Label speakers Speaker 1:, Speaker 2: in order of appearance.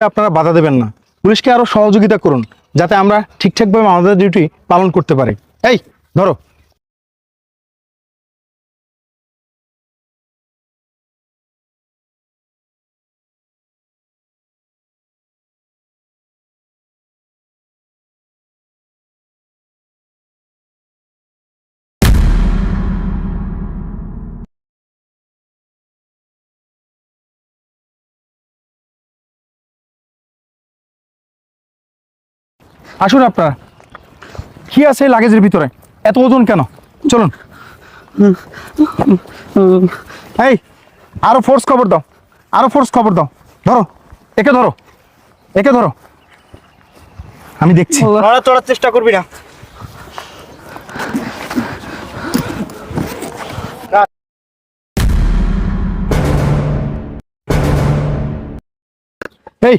Speaker 1: আপনারা বাধা দেবেন না, পুলিশকে আরো সহযোগিতা করুন যাতে আমরা ঠিকঠাকভাবে আমাদের ডিউটি পালন করতে পারি। এই ধরো। আসুন আপনারা, কি আছে এই লাগেজের ভিতরে, এত ওজন কেন? চলুন। এই আরো ফোর্স খবর দাও, আরো ফোর্স খবর দাও। ধরো, একে ধরো, একে ধরো, আমি দেখছি।
Speaker 2: চড়ার চেষ্টা করবি না।
Speaker 1: এই